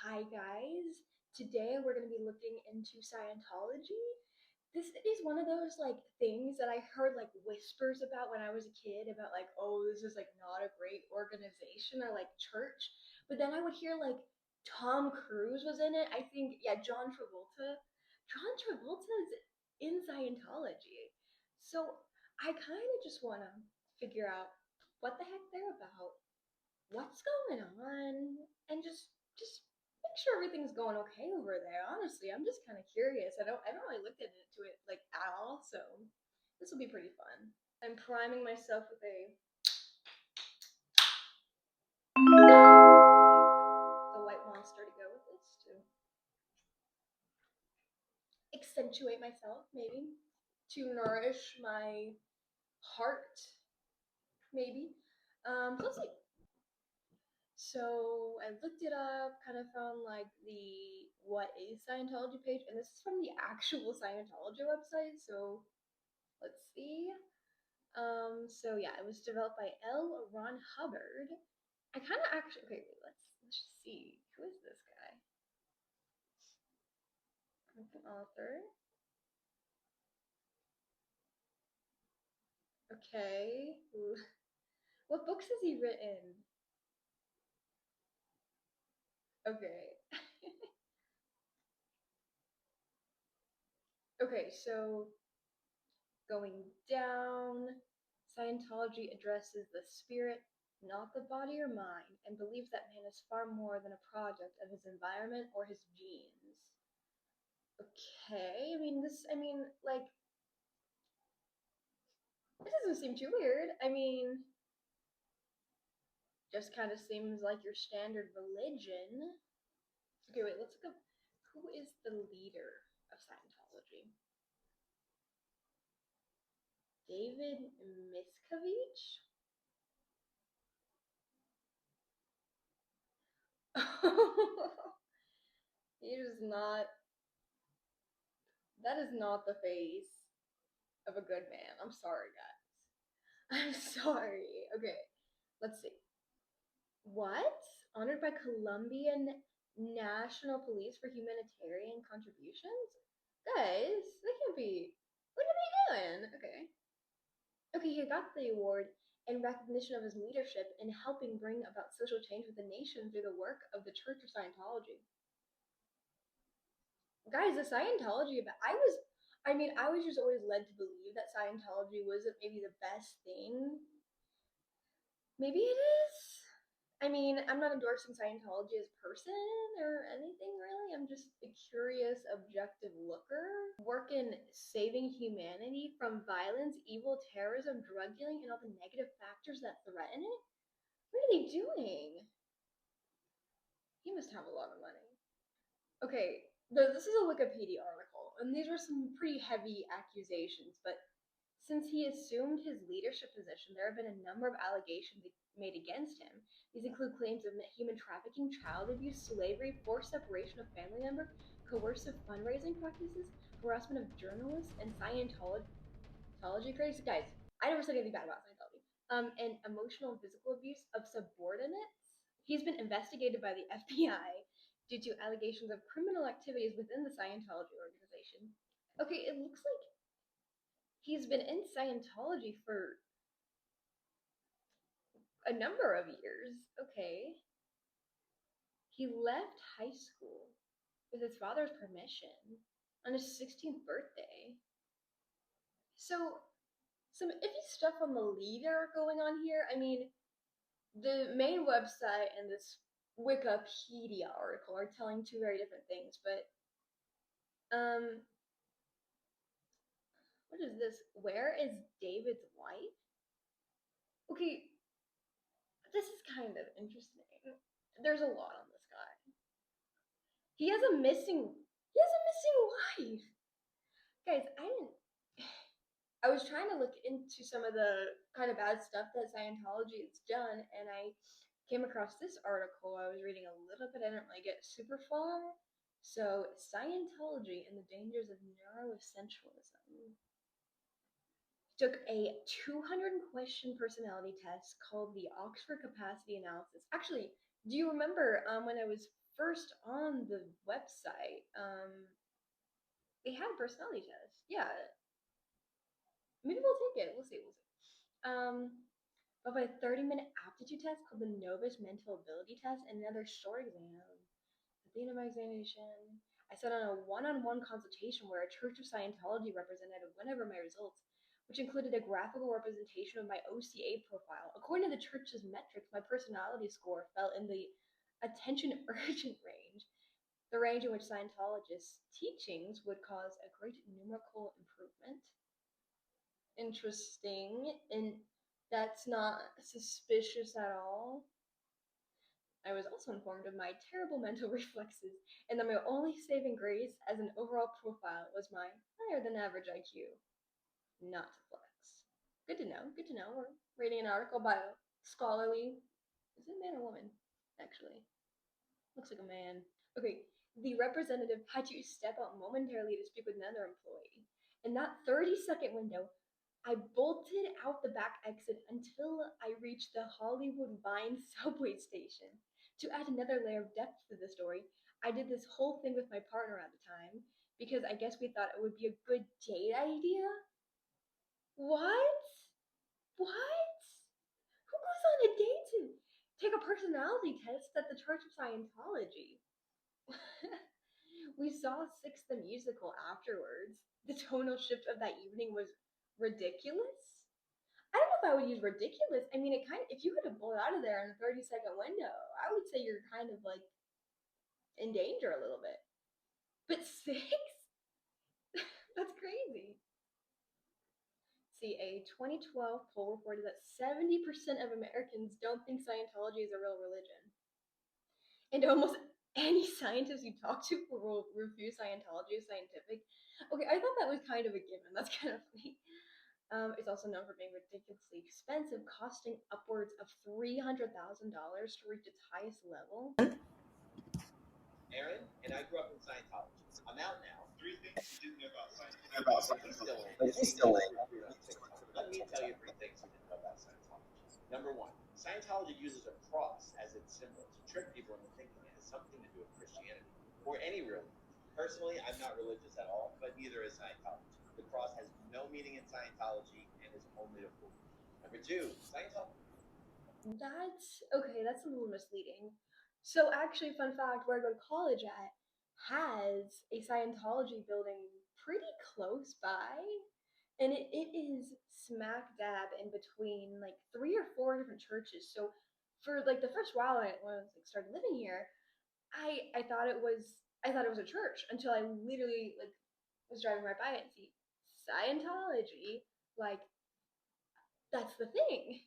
Hi guys. Today we're going to be looking into Scientology. This is one of those things that I heard whispers about when I was a kid about oh, this is not a great organization or church. But then I would hear Tom Cruise was in it. I think yeah, John Travolta. John Travolta is in Scientology. So I kind of just want to figure out what the heck they're about, what's going on, and just make sure everything's going okay over there. Honestly, I'm just kind of curious. I don't really looked into it at all, so this will be pretty fun. I'm priming myself with the white monster to go with this to accentuate myself, maybe to nourish my heart, maybe. So let's see. So I looked it up, kind of found the what is Scientology page, and this is from the actual Scientology website. So let's see. So yeah, it was developed by L. Ron Hubbard. I kind of actually okay. Wait, let's just see. Who is this guy? An author. Okay. Ooh. What books has he written? Okay. Okay. So going down, Scientology addresses the spirit, not the body or mind, and believes that man is far more than a product of his environment or his genes. Okay, this doesn't seem too weird. Just kind of seems like your standard religion. Okay, wait, let's look up who is the leader of Scientology. David Miscavige? He is not, that is not the face of a good man. I'm sorry, guys. I'm sorry. Okay, let's see. What? Honored by Colombian National Police for humanitarian contributions? Guys, they can't be. What are they doing? Okay. Okay, he got the award in recognition of his leadership in helping bring about social change with the nation through the work of the Church of Scientology. Guys, the Scientology, I was just always led to believe that Scientology wasn't maybe the best thing. Maybe it is. I'm not endorsing Scientology as a person or anything really. I'm just a curious, objective looker. Work in saving humanity from violence, evil, terrorism, drug dealing, and all the negative factors that threaten it. What are they doing? He must have a lot of money. Okay, this is a Wikipedia article, and these are some pretty heavy accusations, but since he assumed his leadership position, there have been a number of allegations made against him. These include claims of human trafficking, child abuse, slavery, forced separation of family member, coercive fundraising practices, harassment of journalists, and Scientology critics. Guys, I never said anything bad about Scientology. And emotional and physical abuse of subordinates. He's been investigated by the FBI due to allegations of criminal activities within the Scientology organization. Okay, it looks like he's been in Scientology for a number of years. Okay. He left high school with his father's permission on his 16th birthday. So, some iffy stuff on the leader going on here. The main website and this Wikipedia article are telling two very different things, but what is this? Where is David's wife? Okay, this is kind of interesting. There's a lot on this guy. He has a missing wife. Guys, I was trying to look into some of the kind of bad stuff that Scientology has done, and I came across this article. I was reading a little bit. I didn't really get super far. So, Scientology and the dangers of neuroessentialism. Took a 200-question personality test called the Oxford Capacity Analysis. Actually, do you remember when I was first on the website, they had a personality test. Yeah, maybe we'll take it. We'll see. We'll see. But by a 30-minute aptitude test called the Novus Mental Ability Test and another short exam. At the end of my examination, I sat on a one-on-one consultation where a Church of Scientology representative went over my results, which included a graphical representation of my OCA profile. According to the church's metrics, my personality score fell in the attention urgent range, the range in which Scientologists' teachings would cause a great numerical improvement. Interesting. And that's not suspicious at all. I was also informed of my terrible mental reflexes and that my only saving grace as an overall profile was my higher than average IQ. Not to flex. Good to know. Good to know. We're reading an article by a scholarly. Is it a man or woman? Actually, looks like a man. Okay, the representative had to step out momentarily to speak with another employee. In that 30-second window, I bolted out the back exit until I reached the Hollywood Vine subway station. To add another layer of depth to the story, I did this whole thing with my partner at the time because I guess we thought it would be a good date idea. What? What? Who goes on a date to take a personality test at the Church of Scientology? We saw Six the Musical afterwards. The tonal shift of that evening was ridiculous. I don't know if I would use ridiculous. I mean, it kind of, if you had to pull out of there in a 30-second window, I would say you're kind of like in danger a little bit. But six? That's crazy. See, a 2012 poll reported that 70% of Americans don't think Scientology is a real religion. And almost any scientist you talk to will refuse Scientology as scientific. Okay, I thought that was kind of a given. That's kind of funny. It's also known for being ridiculously expensive, costing upwards of $300,000 to reach its highest level. Aaron, and I grew up in Scientology. I'm out now. Three things you didn't know about But Scientology. he's still in, and he needs to recruit on TikTok. Let me tell you three things you didn't know about Scientology. Number one, Scientology uses a cross as its symbol to trick people into thinking it has something to do with Christianity or any religion. Personally, I'm not religious at all, but neither is Scientology. The cross has no meaning in Scientology and is only to fool. Number two, Scientology. That's okay, that's a little misleading. So, actually, fun fact where I go to college at has a Scientology building pretty close by. And it is smack dab in between like 3 or 4 different churches. So, for like the first while when I was like started living here, I thought it was a church until I literally like was driving right by it and see Scientology. Like, that's the thing.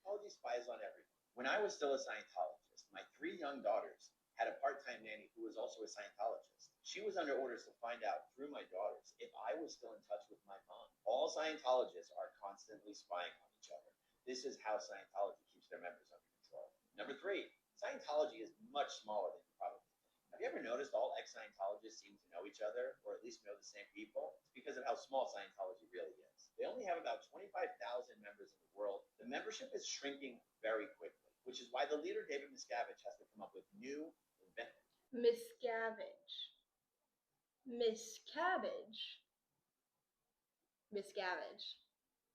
Scientology spies on everyone. When I was still a Scientologist, my three young daughters had a part-time nanny who was also a Scientologist. She was under orders to find out through my daughters if I was still in touch with my mom. All Scientologists are constantly spying on each other. This is how Scientology keeps their members under control. Number three, Scientology is much smaller than you probably think. Have you ever noticed all ex-Scientologists seem to know each other, or at least know the same people? It's because of how small Scientology really is. They only have about 25,000 members in the world. The membership is shrinking very quickly, which is why the leader, David Miscavige, has to come up with new Miscavige. Miscavige. Miscavige.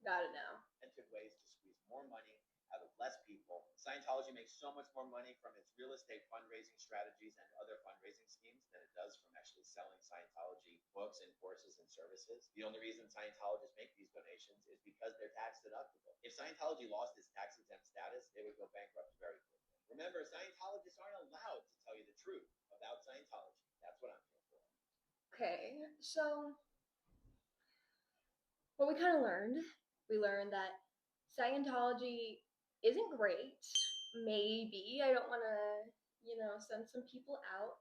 Gotta know. inventive ways to squeeze more money out of less people. Scientology makes so much more money from its real estate fundraising strategies and other fundraising schemes than it does from actually selling Scientology books and courses and services. The only reason Scientologists make these donations is because they're tax deductible. If Scientology lost its tax exempt status, they would go bankrupt very quickly. Remember, Scientologists aren't allowed to tell you the truth about Scientology. That's what I'm here for. Okay, so what we learned that Scientology isn't great. Maybe. I don't want to, send some people out.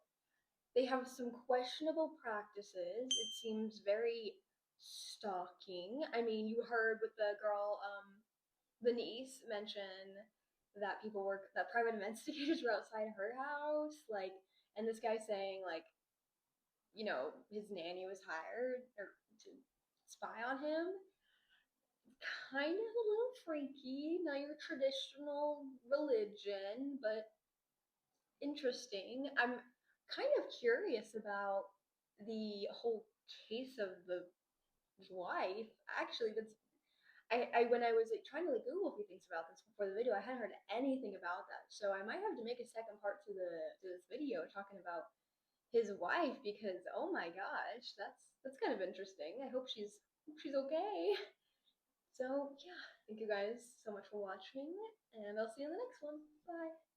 They have some questionable practices. It seems very stalking. I mean, you heard with the girl, the niece, mention that that private investigators were outside her house. Like, and this guy saying, like, his nanny was hired or to spy on him. Kind of a little freaky, not your traditional religion, but interesting. I'm kind of curious about the whole case of the wife. Actually, that's I when I was like trying to like Google a few things about this before the video, I hadn't heard anything about that. So I might have to make a second part to the to this video talking about his wife because oh my gosh, that's kind of interesting. I hope she's okay. So yeah, thank you guys so much for watching, and I'll see you in the next one. Bye.